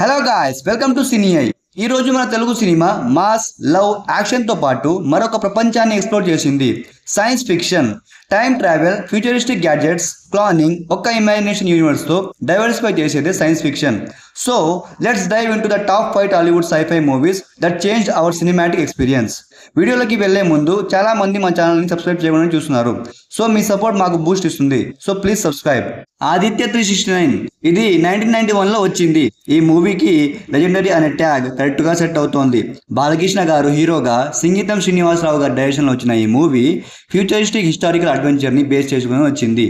Hello guys, welcome to సినిఐ. ఈ రోజు మన తెలుగు సినిమా మాస్, లవ్, యాక్షన్తో పాటు మరొక ప్రపంచాన్ని ఎక్స్ప్లోర్ చేసింది. Science fiction, time travel, futuristic gadgets, cloning, ఒక్క ఇమాజినేషన్ యూనివర్స్తో డైవర్సిఫై చేసేదే science fiction. So let's dive in to the top 5 Tollywood scifi movies that changed our cinematic experience. వీడియోలోకి వెళ్లే ముందు చాలా మంది మా ఛానల్ని సబ్స్క్రైబ్ చేయమని చూస్తున్నారు. సో మీ సపోర్ట్ మాకు బూస్ట్ ఇస్తుంది. So please subscribe. ఆదిత్య 369 ఇది 1991లో వచ్చింది. ఈ మూవీకి లెజెండరీ అనే ట్యాగ్ కరెక్ట్గా సెట్ అవుతోంది. బాలకృష్ణ గారు హీరోగా, సంగీతం శ్రీనివాసరావు గారి డైరెక్షన్లో వచ్చిన ఈ మూవీ ఫ్యూచరిస్టిక్ హిస్టారికల్ అడ్వెంచర్ని బేస్ చేసుకుని వచ్చింది.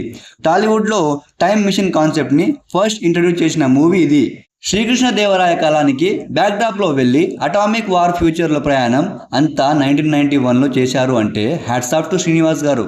టాలీవుడ్లో టైం మిషన్ కాన్సెప్ట్ని ఫస్ట్ ఇంట్రడ్యూస్ చేసిన మూవీ ఇది. శ్రీకృష్ణదేవరాయ కాలానికి బ్యాక్డ్రాప్లో వెళ్ళి అటామిక్ వార్ ఫ్యూచర్లో ప్రయాణం అంతా 1991లో చేశారు అంటే హ్యాట్స్ ఆఫ్ టు శ్రీనివాస్ గారు.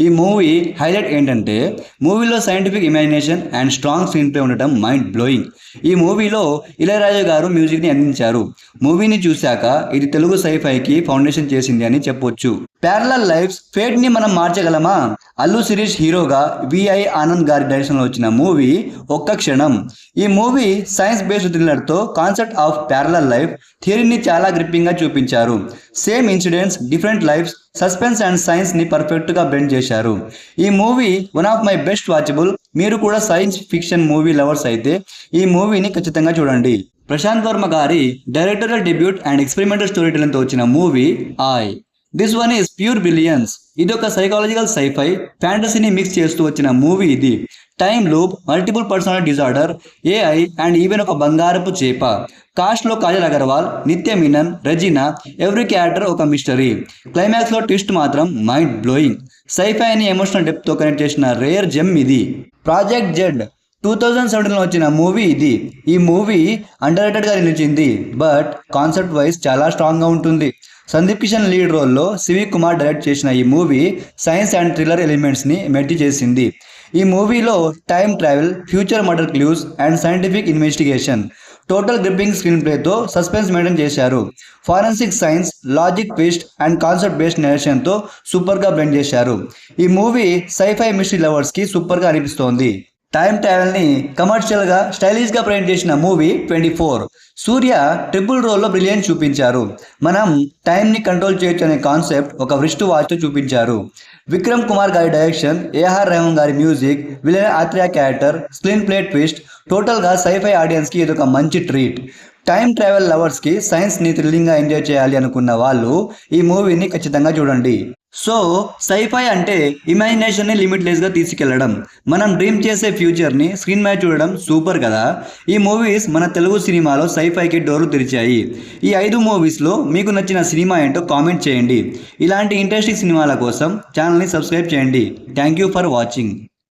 ఈ మూవీ హైలైట్ ఏంటంటే మూవీలో scientific imagination and strong screen play ఉండటం మైండ్ బ్లోయింగ్. ఈ మూవీలో ఇళయరాజా గారు మ్యూజిక్ని అందించారు. మూవీని చూశాక ఇది తెలుగు సైఫైకి ఫౌండేషన్ చేసింది అని చెప్పొచ్చు. ప్యారలల్ లైఫ్స్, ఫేట్ని మనం మార్చగలమా? అల్లు శిరీష్ హీరోగా, విఐ ఆనంద్ గారి డైరెక్షన్లో వచ్చిన మూవీ ఒక్క క్షణం. ఈ మూవీ సైన్స్ బేస్డ్ థ్రిల్లర్తో కాన్సెప్ట్ ఆఫ్ ప్యారలల్ లైఫ్ థియరీని చాలా గ్రిప్పింగ్గా చూపించారు. Same incidents, different lives, suspense and సైన్స్ని పర్ఫెక్ట్గా బ్లెండ్ చేశారు. ఈ movie one of my best watchable. మీరు కూడా సైన్స్ ఫిక్షన్ మూవీ లవర్స్ అయితే ఈ మూవీని ఖచ్చితంగా చూడండి. ప్రశాంత్ వర్మ గారి directorial debut and experimental story టెలింగ్తో వచ్చిన మూవీ ఐ. This one is pure brilliance. ఇది ఒక సైకాలజికల్ సైఫై ఫ్యాంటసీని మిక్స్ చేస్తూ వచ్చిన మూవీ ఇది. Time loop, multiple personality disorder, AI and even ఒక బంగారపు చేప. కాస్ట్లో కాజల్ అగర్వాల్, నిత్య మీనన్, రెజినా, ఎవ్రీ క్యారెక్టర్ ఒక మిస్టరీ. క్లైమాక్స్లో ట్విస్ట్ మాత్రం మైండ్ బ్లోయింగ్. సైఫై అని ఎమోషనల్ డెప్త్తో కనెక్ట్ చేసిన రేర్ జెమ్ ఇది. ప్రాజెక్ట్ జెడ్ 2017లో వచ్చిన మూవీ ఇది. ఈ మూవీ అండర్ రేటెడ్గా నిలిచింది, బట్ కాన్సెప్ట్ వైజ్ చాలా స్ట్రాంగ్గా ఉంటుంది. సందీప్ కిషన్ లీడ్ రోల్లో సివి కుమార్ డైరెక్ట్ చేసిన ఈ మూవీ సైన్స్ అండ్ థ్రిల్లర్ ఎలిమెంట్స్ని మెర్జ్ చేసింది. ఈ మూవీలో time travel, future murder clues and scientific investigation, total gripping screen ప్లేతో సస్పెన్స్ మెయింటైన్ చేశారు. Forensic science, logic twist and concept based నేరేషన్తో సూపర్గా బ్లెండ్ చేశారు. ఈ మూవీ సైఫై మిస్టరీ లవర్స్కి సూపర్గా అనిపిస్తోంది. టైం ట్రావెల్ని కమర్షియల్గా, స్టైలిష్గా ప్రజెంట్ చేసిన మూవీ 24. సూర్య ట్రిపుల్ రోల్లో బ్రిలియన్స్ చూపించారు. మనం టైంని కంట్రోల్ చేయొచ్చు అనే కాన్సెప్ట్ ఒక వ్రిస్ట్ వాచ్తో చూపించారు. విక్రమ్ కుమార్ గారి డైరెక్షన్, ఏఆర్ రెహమాన్ గారి music, villain Athreya character, screen play twist, టోటల్గా సైఫై ఆడియన్స్కి ఇది ఒక మంచి ట్రీట్. టైం ట్రావెల్ లవర్స్కి సైన్స్ని థ్రిల్లింగ్గా ఎంజాయ్ చేయాలి అనుకున్న వాళ్ళు ఈ మూవీని ఖచ్చితంగా చూడండి. సో సైఫై అంటే ఇమాజినేషన్ని లిమిట్లెస్గా తీసుకెళ్లడం, మనం డ్రీమ్ చేసే ఫ్యూచర్ని స్క్రీన్ మీద చూడడం సూపర్ కదా. ఈ మూవీస్ మన తెలుగు సినిమాలో సైఫైకి డోర్లు తెరిచాయి. ఈ 5 మూవీస్లో మీకు నచ్చిన సినిమా ఏంటో కామెంట్ చేయండి. ఇలాంటి ఇంట్రెస్టింగ్ సినిమాల కోసం ఛానల్ని సబ్స్క్రైబ్ చేయండి. Thank you for watching.